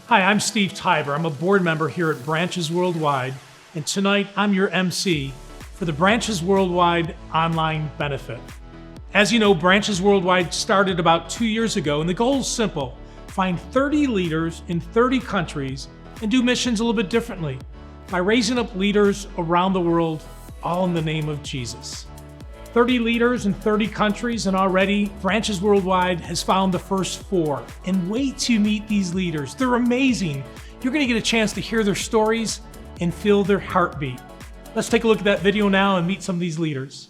Hi, I'm Steve Tiber. I'm a board member here at Branches Worldwide, and tonight I'm your MC for the Branches Worldwide online benefit. As you know, Branches Worldwide started about 2 years ago, and the goal is simple: find 30 leaders in 30 countries and do missions a little bit differently by raising up leaders around the world, all in the name of Jesus. 30 leaders in 30 countries, and already Branches Worldwide has found the first 4. And wait to meet these leaders. They're amazing. You're gonna get a chance to hear their stories and feel their heartbeat. Let's take a look at that video now and meet some of these leaders.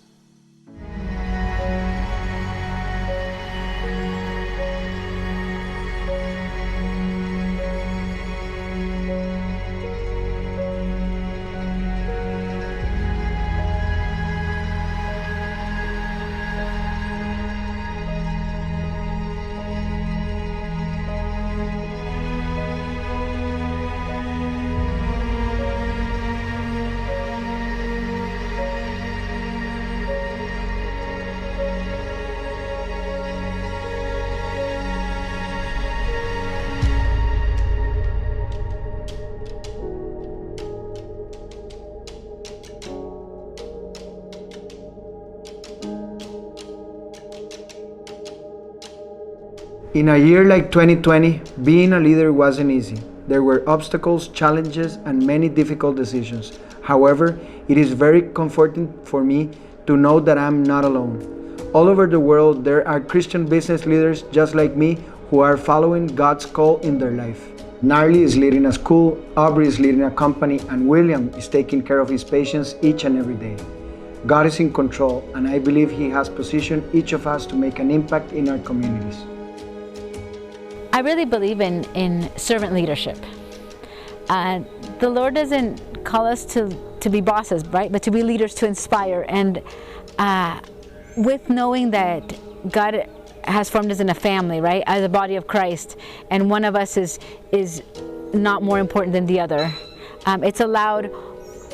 In a year like 2020, being a leader wasn't easy. There were obstacles, challenges, and many difficult decisions. However, it is very comforting for me to know that I'm not alone. All over the world, there are Christian business leaders just like me who are following God's call in their life. Gnarly is leading a school, Aubrey is leading a company, and William is taking care of his patients each and every day. God is in control, and I believe He has positioned each of us to make an impact in our communities. I really believe in servant leadership. The Lord doesn't call us to be bosses, right? But to be leaders to inspire. And with knowing that God has formed us in a family, right? As a body of Christ, and one of us is not more important than the other. It's allowed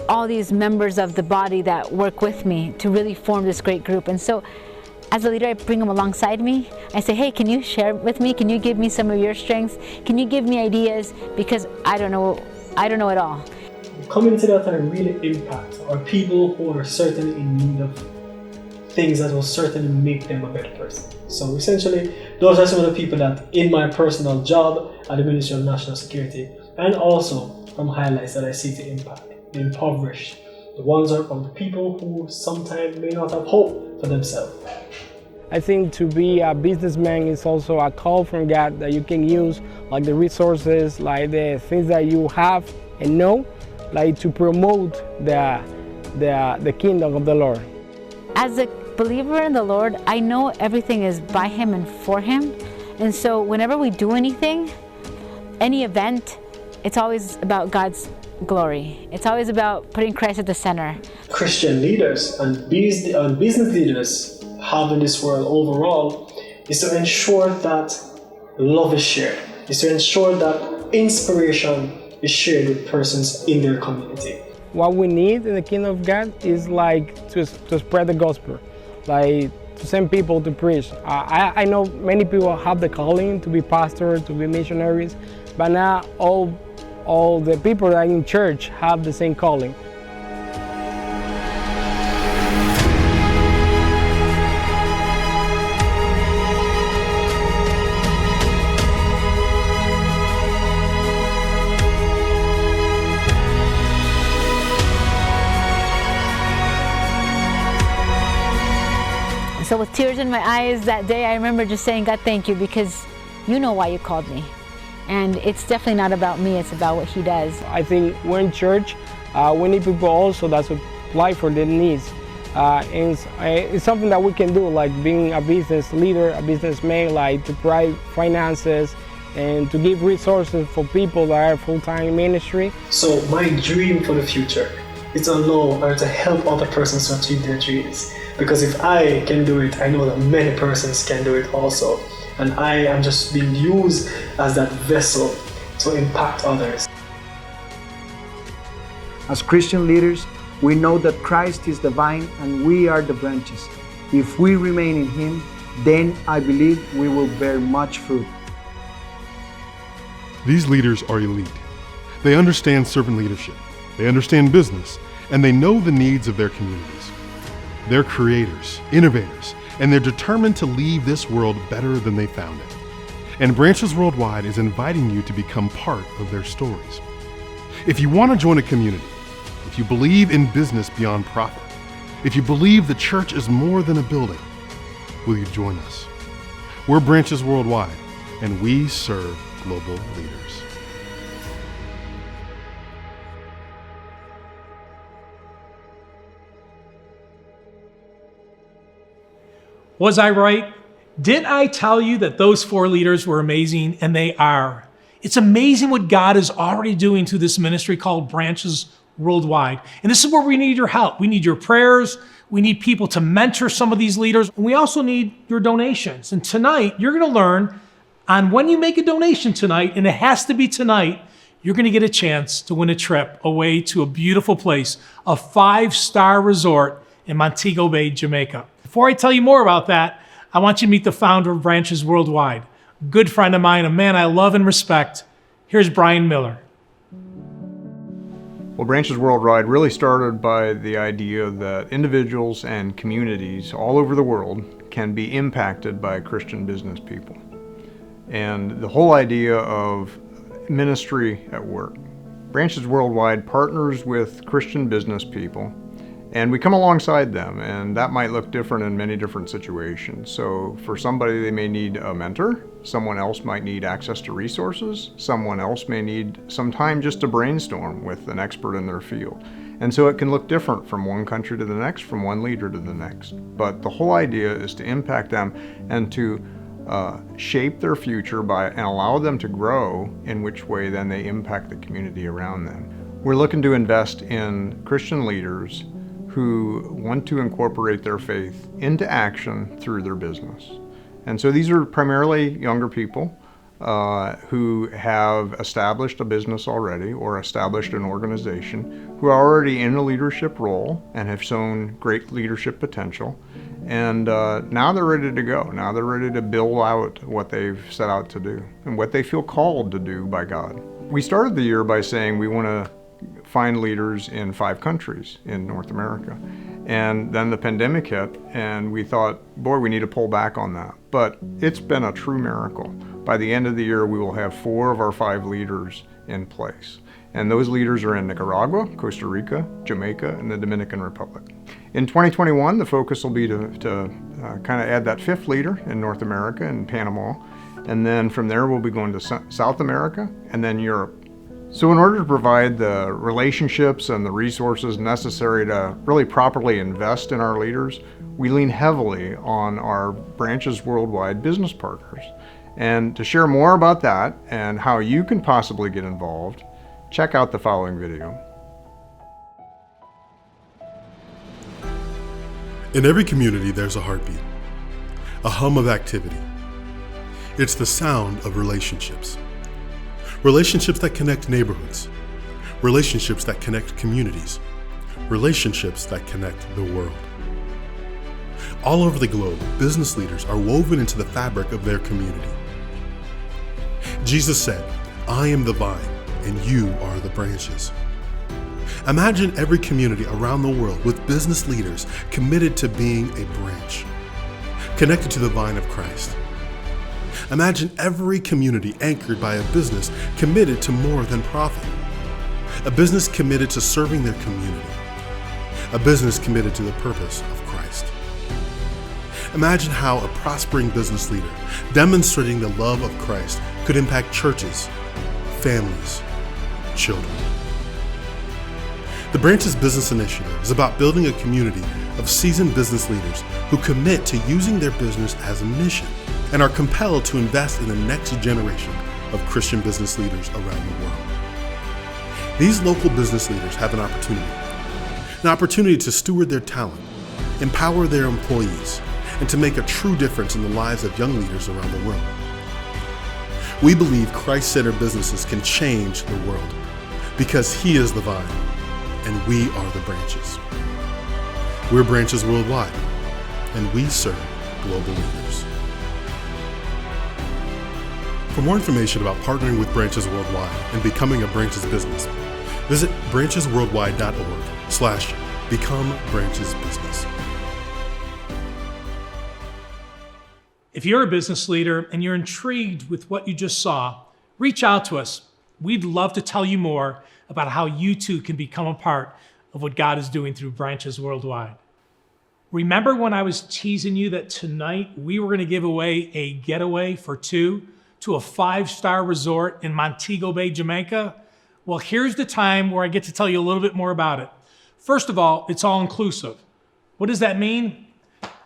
all these members of the body that work with me to really form this great group. And so, as a leader, I bring them alongside me. I say, hey, can you share with me? Can you give me some of your strengths? Can you give me ideas? Because I don't know it all. Community that I really impact are people who are certainly in need of things that will certainly make them a better person. So essentially, those are some of the people that in my personal job at the Ministry of National Security, and also from highlights that I see to impact the impoverished, the ones are from the people who sometimes may not have hope for themselves. I think to be a businessman is also a call from God that you can use, like the resources, like the things that you have and know, like to promote the kingdom of the Lord. As a believer in the Lord, I know everything is by Him and for Him. And so whenever we do anything, any event, it's always about God's glory. It's always about putting Christ at the center. Christian leaders and business leaders have in this world overall is to ensure that love is shared, is to ensure that inspiration is shared with persons in their community. What we need in the kingdom of God is like to spread the gospel, like to send people to preach. I know many people have the calling to be pastors, to be missionaries, but not all the people that are in church have the same calling. So with tears in my eyes that day, I remember just saying, God, thank you, because you know why you called me. And it's definitely not about me, it's about what He does. I think we're in church, we need people also that supply for their needs. And it's something that we can do, like being a business leader, a businessman, like to provide finances and to give resources for people that are full-time in ministry. So my dream for the future is to allow or to help other persons to achieve their dreams. Because if I can do it, I know that many persons can do it also. And I am just being used as that vessel to impact others. As Christian leaders, we know that Christ is the vine and we are the branches. If we remain in Him, then I believe we will bear much fruit. These leaders are elite. They understand servant leadership, they understand business, and they know the needs of their communities. They're creators, innovators, and they're determined to leave this world better than they found it. And Branches Worldwide is inviting you to become part of their stories. If you want to join a community, if you believe in business beyond profit, if you believe the church is more than a building, will you join us? We're Branches Worldwide, and we serve global leaders. Was I right? Did I tell you that those 4 leaders were amazing? And they are. It's amazing what God is already doing through this ministry called Branches Worldwide. And this is where we need your help. We need your prayers. We need people to mentor some of these leaders. And we also need your donations. And tonight, you're going to learn on when you make a donation tonight, and it has to be tonight, you're going to get a chance to win a trip away to a beautiful place, a 5-star resort in Montego Bay, Jamaica. Before I tell you more about that, I want you to meet the founder of Branches Worldwide, a good friend of mine, a man I love and respect. Here's Brian Miller. Well, Branches Worldwide really started by the idea that individuals and communities all over the world can be impacted by Christian business people. And the whole idea of ministry at work. Branches Worldwide partners with Christian business people, and we come alongside them, and that might look different in many different situations. So for somebody, they may need a mentor. Someone else might need access to resources. Someone else may need some time just to brainstorm with an expert in their field. And so it can look different from one country to the next, from one leader to the next. But the whole idea is to impact them and to shape their future and allow them to grow, in which way then they impact the community around them. We're looking to invest in Christian leaders who want to incorporate their faith into action through their business. And so these are primarily younger people who have established a business already or established an organization, who are already in a leadership role and have shown great leadership potential. And now they're ready to go. Now they're ready to build out what they've set out to do and what they feel called to do by God. We started the year by saying we want to find leaders in 5 countries in North America. And then the pandemic hit, and we thought, boy, we need to pull back on that. But it's been a true miracle. By the end of the year, we will have 4 of our 5 leaders in place. And those leaders are in Nicaragua, Costa Rica, Jamaica, and the Dominican Republic. In 2021, the focus will be to kind of add that 5th leader in North America and Panama. And then from there, we'll be going to South America and then Europe. So in order to provide the relationships and the resources necessary to really properly invest in our leaders, we lean heavily on our Branches Worldwide business partners. And to share more about that and how you can possibly get involved, check out the following video. In every community, there's a heartbeat, a hum of activity. It's the sound of relationships. Relationships that connect neighborhoods, relationships that connect communities, relationships that connect the world. All over the globe, business leaders are woven into the fabric of their community. Jesus said, "I am the vine, and you are the branches." Imagine every community around the world with business leaders committed to being a branch, connected to the vine of Christ. Imagine every community anchored by a business committed to more than profit. A business committed to serving their community. A business committed to the purpose of Christ. Imagine how a prospering business leader demonstrating the love of Christ could impact churches, families, children. The Branches Business Initiative is about building a community of seasoned business leaders who commit to using their business as a mission and are compelled to invest in the next generation of Christian business leaders around the world. These local business leaders have an opportunity to steward their talent, empower their employees, and to make a true difference in the lives of young leaders around the world. We believe Christ-centered businesses can change the world because He is the vine and we are the branches. We're Branches Worldwide, and we serve global leaders. For more information about partnering with Branches Worldwide and becoming a Branches business, visit branchesworldwide.org/become-branches-business. If you're a business leader and you're intrigued with what you just saw, reach out to us. We'd love to tell you more about how you too can become a part of what God is doing through Branches Worldwide. Remember when I was teasing you that tonight we were going to give away a getaway for two to a 5-star resort in Montego Bay, Jamaica? Well, here's the time where I get to tell you a little bit more about it. First of all, it's all inclusive. What does that mean?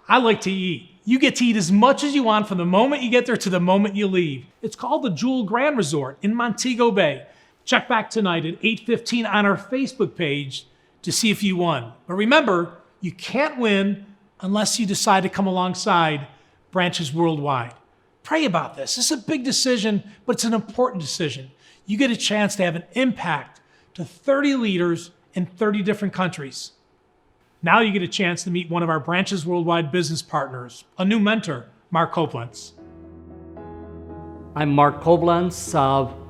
I like to eat. You get to eat as much as you want from the moment you get there to the moment you leave. It's called the Jewel Grand Resort in Montego Bay. Check back tonight at 8:15 on our Facebook page to see if you won. But remember, you can't win unless you decide to come alongside Branches Worldwide. Pray about this. This is a big decision, but it's an important decision. You get a chance to have an impact to 30 leaders in 30 different countries. Now you get a chance to meet one of our Branches Worldwide business partners, a new mentor, Mark Koblenz. I'm Mark Koblenz,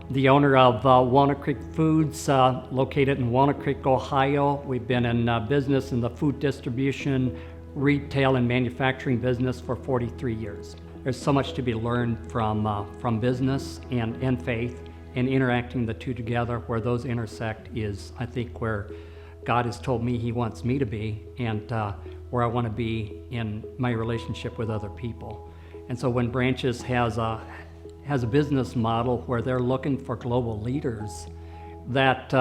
the owner of Walnut Creek Foods, located in Walnut Creek, Ohio. We've been in business in the food distribution, retail, and manufacturing business for 43 years. There's so much to be learned from business and faith, and interacting the two together. Where those intersect is, I think, where God has told me He wants me to be, and where I want to be in my relationship with other people. And so when Branches has a business model where they're looking for global leaders that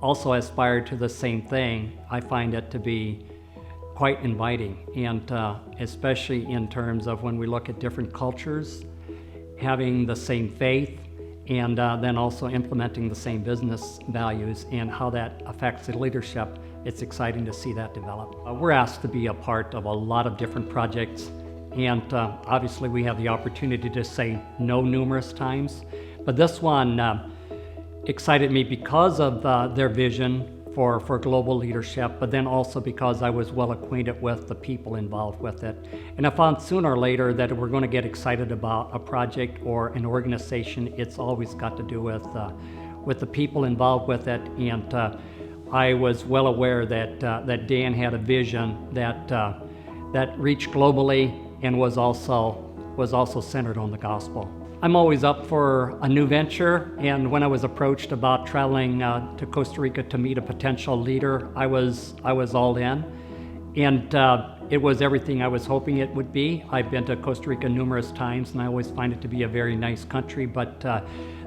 also aspire to the same thing, I find it to be quite inviting, and especially in terms of when we look at different cultures, having the same faith, and then also implementing the same business values and how that affects the leadership. It's exciting to see that develop. We're asked to be a part of a lot of different projects, and obviously we have the opportunity to say no numerous times, but this one excited me because of their vision for global leadership, but then also because I was well acquainted with the people involved with it. And I found sooner or later that if we're going to get excited about a project or an organization, it's always got to do with the people involved with it. And I was well aware that Dan had a vision that reached globally and was also centered on the gospel. I'm always up for a new venture, and when I was approached about traveling to Costa Rica to meet a potential leader, I was all in, and it was everything I was hoping it would be. I've been to Costa Rica numerous times, and I always find it to be a very nice country, but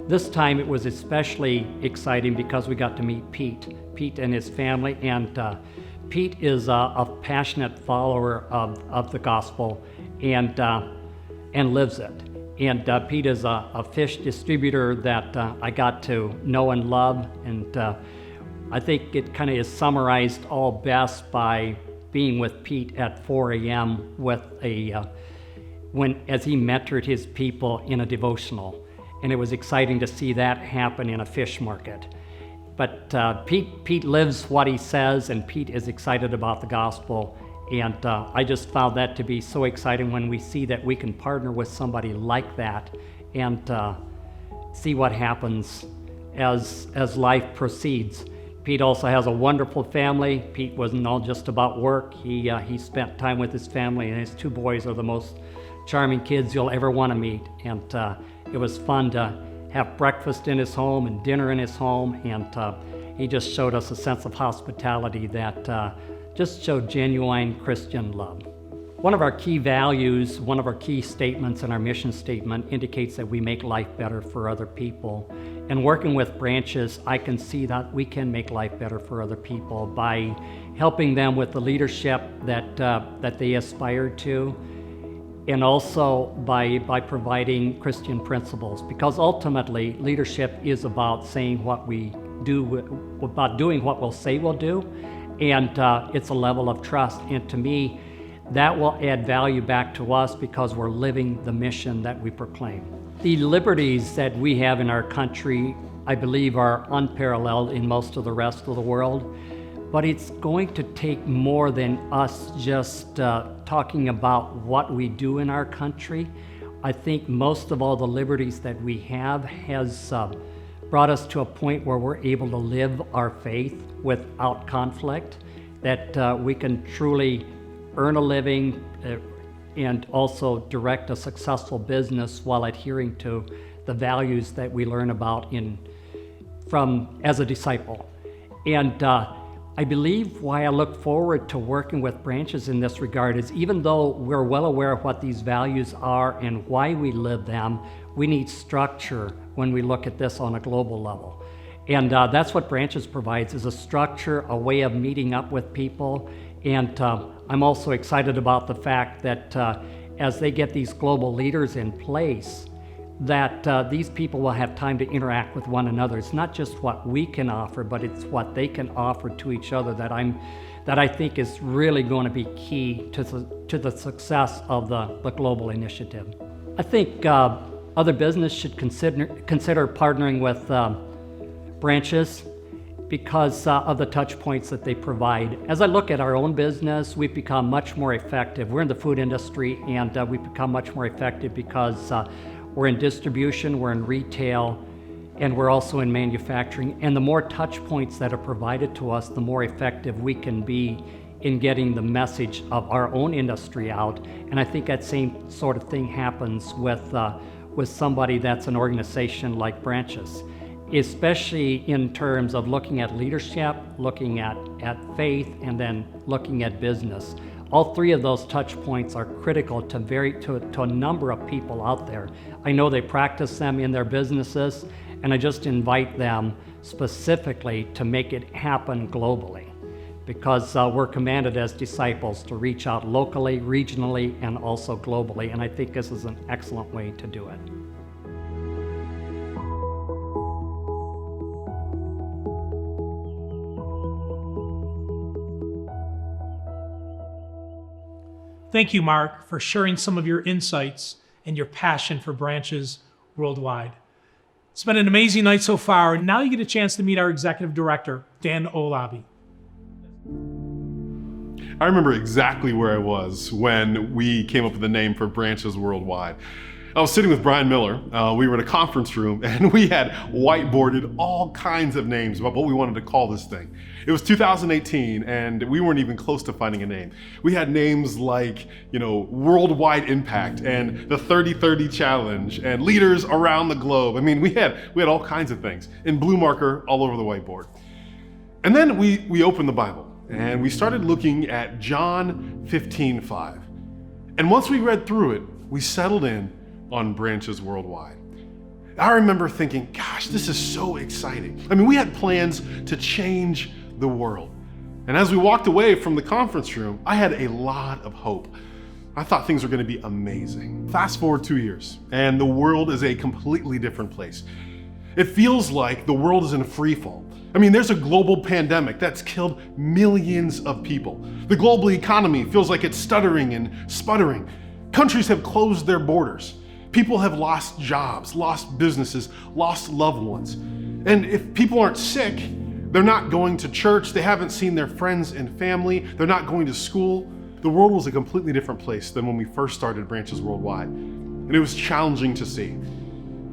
this time it was especially exciting because we got to meet Pete and his family, and Pete is a passionate follower of the gospel and lives it. And Pete is a fish distributor that I got to know and love, and I think it kind of is summarized all best by being with Pete at 4 a.m. with as he mentored his people in a devotional, and it was exciting to see that happen in a fish market. But Pete lives what he says, and Pete is excited about the gospel. And I just found that to be so exciting when we see that we can partner with somebody like that and see what happens as life proceeds. Pete also has a wonderful family. Pete wasn't all just about work. He spent time with his family, and his 2 boys are the most charming kids you'll ever want to meet. And it was fun to have breakfast in his home and dinner in his home, and he just showed us a sense of hospitality that just showed genuine Christian love. One of our key values, one of our key statements in our mission statement indicates that we make life better for other people. And working with Branches, I can see that we can make life better for other people by helping them with the leadership that they aspire to, and also by providing Christian principles. Because ultimately, leadership is about saying what we do, about doing what we'll say we'll do. And it's a level of trust. And to me, that will add value back to us because we're living the mission that we proclaim. The liberties that we have in our country, I believe, are unparalleled in most of the rest of the world. But it's going to take more than us just talking about what we do in our country. I think most of all the liberties that we have has brought us to a point where we're able to live our faith without conflict, that we can truly earn a living and also direct a successful business while adhering to the values that we learn about from as a disciple. And I believe why I look forward to working with branches in this regard is, even though we're well aware of what these values are and why we live them, we need structure when we look at this on a global level. And that's what branches provides, is a structure, a way of meeting up with people. And I'm also excited about the fact that as they get these global leaders in place, that these people will have time to interact with one another. It's not just what we can offer, but it's what they can offer to each other that I think is really going to be key to the success of the global initiative. I think other business should consider partnering with branches because of the touch points that they provide. As I look at our own business, we've become much more effective. We're in the food industry, and we've become much more effective because we're in distribution, we're in retail, and we're also in manufacturing. And the more touch points that are provided to us, the more effective we can be in getting the message of our own industry out. And I think that same sort of thing happens with somebody that's an organization like Branches, especially in terms of looking at leadership, looking at faith, and then looking at business. All three of those touch points are critical to a number of people out there. I know they practice them in their businesses, and I just invite them specifically to make it happen globally, because we're commanded as disciples to reach out locally, regionally, and also globally, and I think this is an excellent way to do it. Thank you, Mark, for sharing some of your insights and your passion for branches worldwide. It's been an amazing night so far, and now you get a chance to meet our executive director, Dan Olabi. I remember exactly where I was when we came up with the name for Branches Worldwide. I was sitting with Brian Miller. We were in a conference room, and we had whiteboarded all kinds of names about what we wanted to call this thing. It was 2018, and we weren't even close to finding a name. We had names like, Worldwide Impact and the 30-30 Challenge and Leaders Around the Globe. I mean, we had all kinds of things in blue marker all over the whiteboard. And then we opened the Bible, and we started looking at John 15:5. And once we read through it, we settled in on Branches Worldwide. I remember thinking, gosh, this is so exciting. I mean, we had plans to change the world. And as we walked away from the conference room, I had a lot of hope. I thought things were going to be amazing. Fast forward 2 years, and the world is a completely different place. It feels like the world is in free fall. I mean, there's a global pandemic that's killed millions of people. The global economy feels like it's stuttering and sputtering. Countries have closed their borders. People have lost jobs, lost businesses, lost loved ones. And if people aren't sick, they're not going to church, they haven't seen their friends and family, they're not going to school. The world was a completely different place than when we first started Branches Worldwide. And it was challenging to see.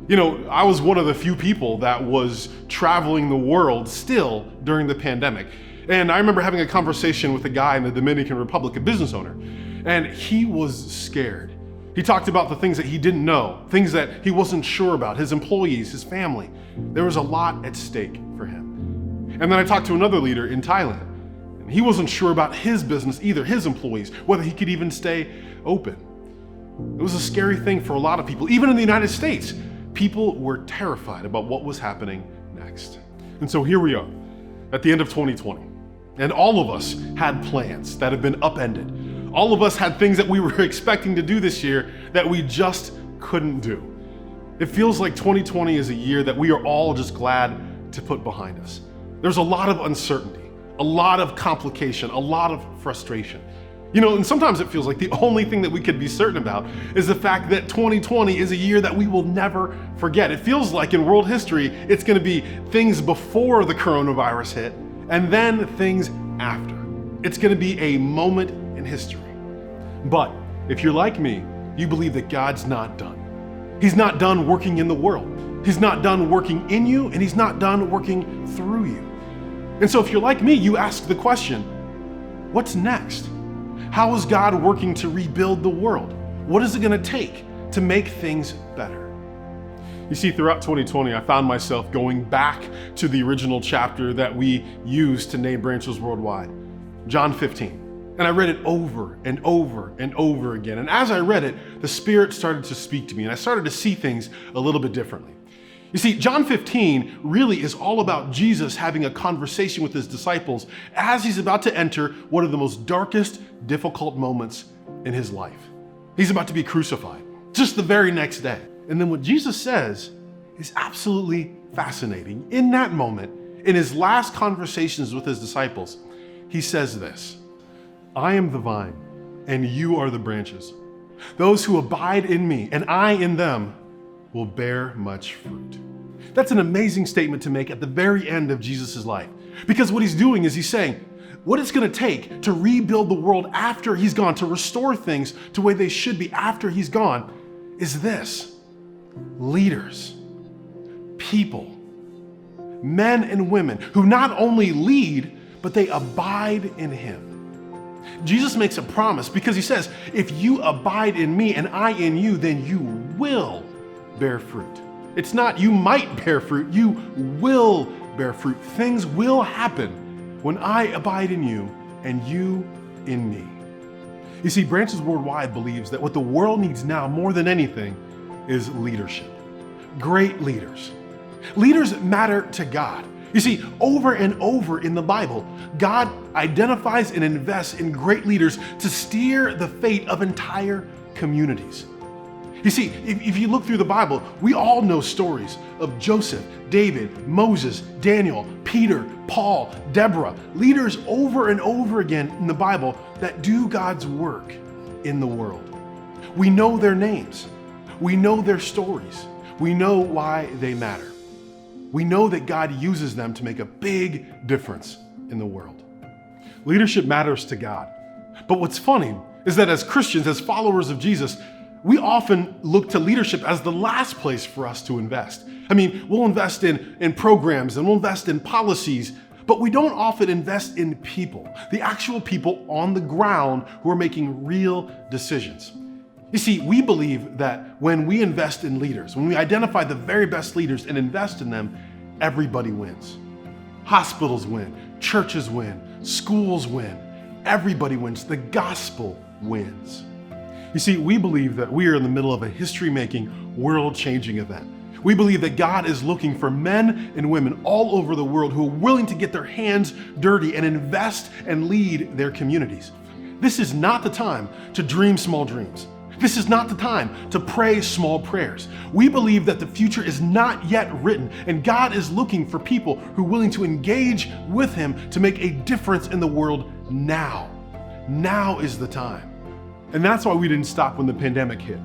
I was one of the few people that was traveling the world still during the pandemic. And I remember having a conversation with a guy in the Dominican Republic, a business owner, and he was scared. He talked about the things that he didn't know, things that he wasn't sure about, his employees, his family. There was a lot at stake for him. And then I talked to another leader in Thailand, and he wasn't sure about his business either, his employees, whether he could even stay open. It was a scary thing for a lot of people. Even in the United States, people were terrified about what was happening next. And so here we are at the end of 2020, and all of us had plans that have been upended. All of us had things that we were expecting to do this year that we just couldn't do. It feels like 2020 is a year that we are all just glad to put behind us. There's a lot of uncertainty, a lot of complication, a lot of frustration. And sometimes it feels like the only thing that we could be certain about is the fact that 2020 is a year that we will never forget. It feels like in world history, it's going to be things before the coronavirus hit and then things after. It's going to be a moment in history. But if you're like me, you believe that God's not done. He's not done working in the world. He's not done working in you, and he's not done working through you. And so if you're like me, you ask the question, what's next? How is God working to rebuild the world? What is it going to take to make things better? You see, throughout 2020, I found myself going back to the original chapter that we used to name Branches Worldwide, John 15. And I read it over and over and over again. And as I read it, the Spirit started to speak to me, and I started to see things a little bit differently. You see, John 15 really is all about Jesus having a conversation with his disciples as he's about to enter one of the most darkest, difficult moments in his life. He's about to be crucified, just the very next day. And then what Jesus says is absolutely fascinating. In that moment, in his last conversations with his disciples, he says this, "I am the vine, and you are the branches. Those who abide in me, and I in them, will bear much fruit." That's an amazing statement to make at the very end of Jesus' life. Because what he's doing is he's saying, what it's going to take to rebuild the world after he's gone, to restore things to the way they should be after he's gone, is this. Leaders, people, men and women who not only lead, but they abide in him. Jesus makes a promise because he says, if you abide in me and I in you, then you will bear fruit. It's not you might bear fruit, you will bear fruit. Things will happen when I abide in you and you in me. You see, Branches Worldwide believes that what the world needs now more than anything is leadership. Great leaders. Leaders that matter to God. You see, over and over in the Bible, God identifies and invests in great leaders to steer the fate of entire communities. You see, if you look through the Bible, we all know stories of Joseph, David, Moses, Daniel, Peter, Paul, Deborah, leaders over and over again in the Bible that do God's work in the world. We know their names. We know their stories. We know why they matter. We know that God uses them to make a big difference in the world. Leadership matters to God. But what's funny is that as Christians, as followers of Jesus, we often look to leadership as the last place for us to invest. I mean, we'll invest in programs and we'll invest in policies, but we don't often invest in people, the actual people on the ground who are making real decisions. You see, we believe that when we invest in leaders, when we identify the very best leaders and invest in them, everybody wins. Hospitals win, churches win, schools win, everybody wins, the gospel wins. You see, we believe that we are in the middle of a history-making, world-changing event. We believe that God is looking for men and women all over the world who are willing to get their hands dirty and invest and lead their communities. This is not the time to dream small dreams. This is not the time to pray small prayers. We believe that the future is not yet written, and God is looking for people who are willing to engage with him to make a difference in the world now. Now is the time. And that's why we didn't stop when the pandemic hit.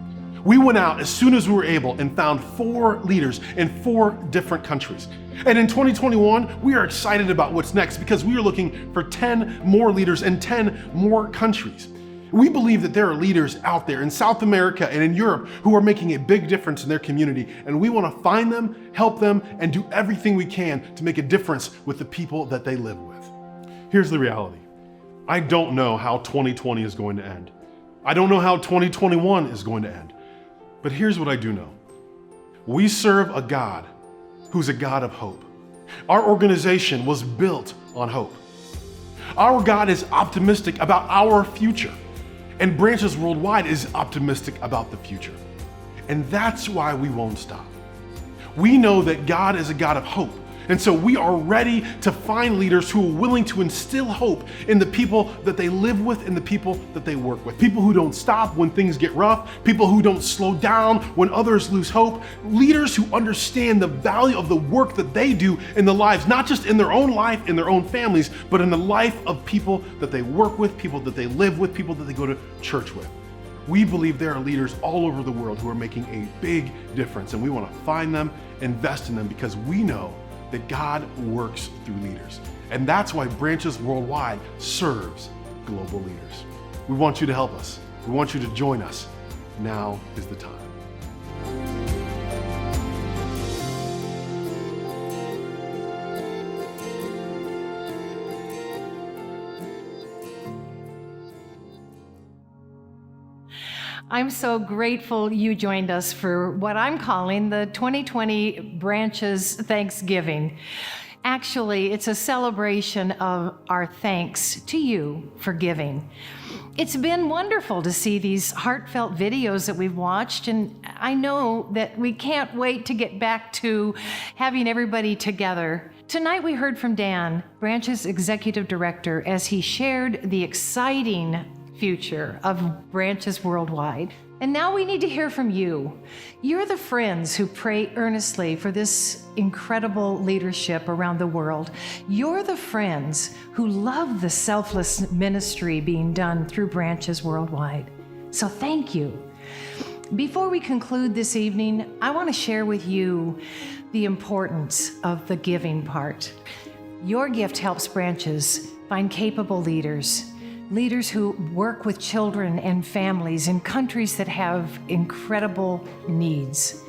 We went out as soon as we were able and found 4 leaders in 4 different countries. And in 2021, we are excited about what's next because we are looking for 10 more leaders in 10 more countries. We believe that there are leaders out there in South America and in Europe who are making a big difference in their community, and we want to find them, help them, and do everything we can to make a difference with the people that they live with. Here's the reality. I don't know how 2020 is going to end. I don't know how 2021 is going to end. But here's what I do know. We serve a God who's a God of hope. Our organization was built on hope. Our God is optimistic about our future. And Branches Worldwide is optimistic about the future. And that's why we won't stop. We know that God is a God of hope. And so we are ready to find leaders who are willing to instill hope in the people that they live with and the people that they work with. People who don't stop when things get rough, people who don't slow down when others lose hope, leaders who understand the value of the work that they do in the lives, not just in their own life, in their own families, but in the life of people that they work with, people that they live with, people that they go to church with. We believe there are leaders all over the world who are making a big difference, and we want to find them, invest in them, because we know that God works through leaders. And that's why Branches Worldwide serves global leaders. We want you to help us. We want you to join us. Now is the time. I'm so grateful you joined us for what I'm calling the 2020 Branches Thanksgiving. Actually, it's a celebration of our thanks to you for giving. It's been wonderful to see these heartfelt videos that we've watched, and I know that we can't wait to get back to having everybody together. Tonight we heard from Dan, Branch's Executive Director, as he shared the exciting future of Branches Worldwide. And now we need to hear from you. You're the friends who pray earnestly for this incredible leadership around the world. You're the friends who love the selfless ministry being done through Branches Worldwide. So thank you. Before we conclude this evening, I want to share with you the importance of the giving part. Your gift helps Branches find capable leaders who work with children and families in countries that have incredible needs.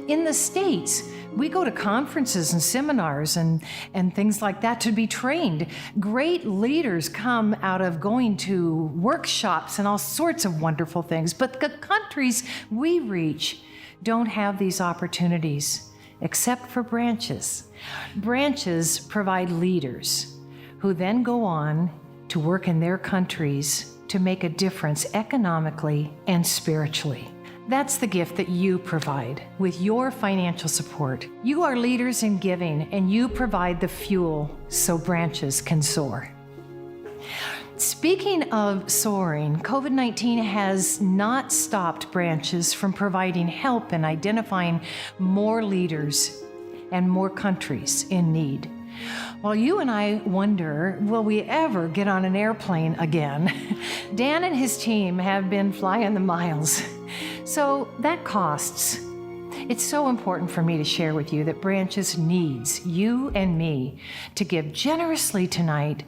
In the States, we go to conferences and seminars and things like that to be trained. Great leaders come out of going to workshops and all sorts of wonderful things. But the countries we reach don't have these opportunities, except for Branches. Branches provide leaders who then go on to work in their countries to make a difference economically and spiritually. That's the gift that you provide with your financial support. You are leaders in giving, and you provide the fuel so Branches can soar. Speaking of soaring, COVID-19 has not stopped Branches from providing help in identifying more leaders and more countries in need. While you and I wonder, will we ever get on an airplane again? Dan and his team have been flying the miles. So that costs. It's so important for me to share with you that Branches needs you and me to give generously tonight,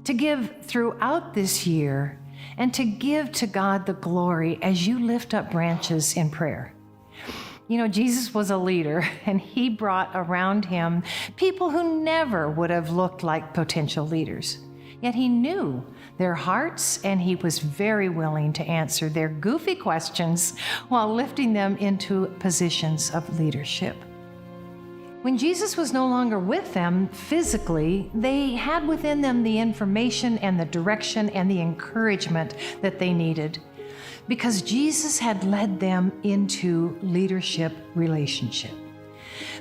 to give throughout this year, and to give to God the glory as you lift up Branches in prayer. You know, Jesus was a leader, and he brought around him people who never would have looked like potential leaders. Yet he knew their hearts, and he was very willing to answer their goofy questions while lifting them into positions of leadership. When Jesus was no longer with them physically, they had within them the information and the direction and the encouragement that they needed, because Jesus had led them into leadership relationship.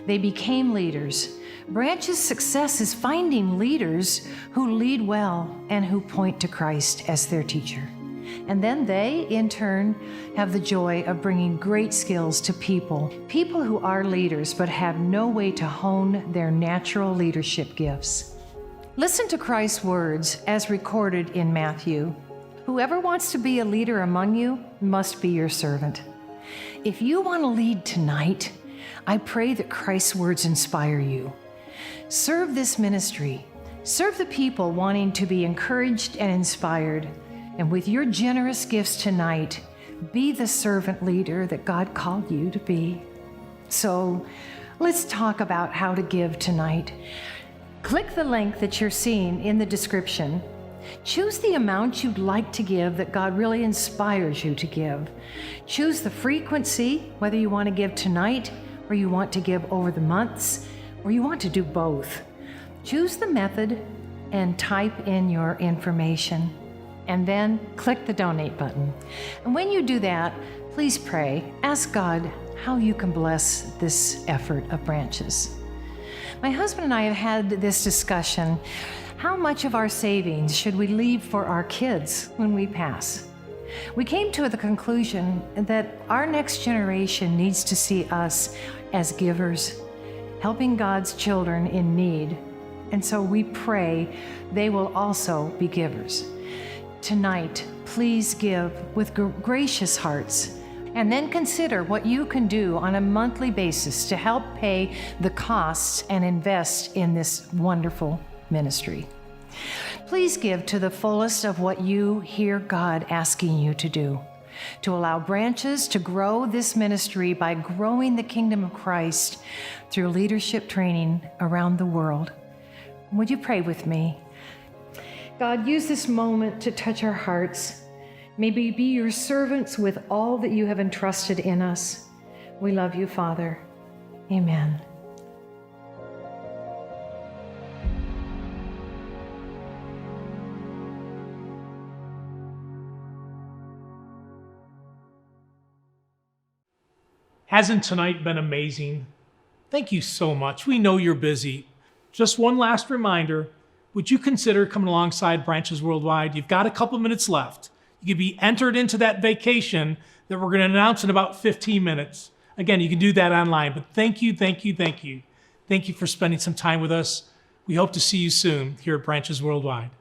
They became leaders. Branch's success is finding leaders who lead well and who point to Christ as their teacher. And then they, in turn, have the joy of bringing great skills to people who are leaders but have no way to hone their natural leadership gifts. Listen to Christ's words as recorded in Matthew. Whoever wants to be a leader among you must be your servant. If you want to lead tonight, I pray that Christ's words inspire you. Serve this ministry. Serve the people wanting to be encouraged and inspired. And with your generous gifts tonight, be the servant leader that God called you to be. So let's talk about how to give tonight. Click the link that you're seeing in the description. Choose the amount you'd like to give that God really inspires you to give. Choose the frequency, whether you want to give tonight or you want to give over the months or you want to do both. Choose the method and type in your information, and then click the donate button. And when you do that, please pray. Ask God how you can bless this effort of Branches. My husband and I have had this discussion. How much of our savings should we leave for our kids when we pass? We came to the conclusion that our next generation needs to see us as givers, helping God's children in need. And so we pray they will also be givers. Tonight, please give with gracious hearts, and then consider what you can do on a monthly basis to help pay the costs and invest in this wonderful ministry. Please give to the fullest of what you hear God asking you to do, to allow Branches to grow this ministry by growing the kingdom of Christ through leadership training around the world. Would you pray with me? God, use this moment to touch our hearts May we be your servants with all that you have entrusted in us. We love you, Father. Amen. Hasn't tonight been amazing? Thank you so much. We know you're busy. Just one last reminder, would you consider coming alongside Branches Worldwide? You've got a couple minutes left. You could be entered into that vacation that we're going to announce in about 15 minutes. Again, you can do that online, but thank you, thank you, thank you. Thank you for spending some time with us. We hope to see you soon here at Branches Worldwide.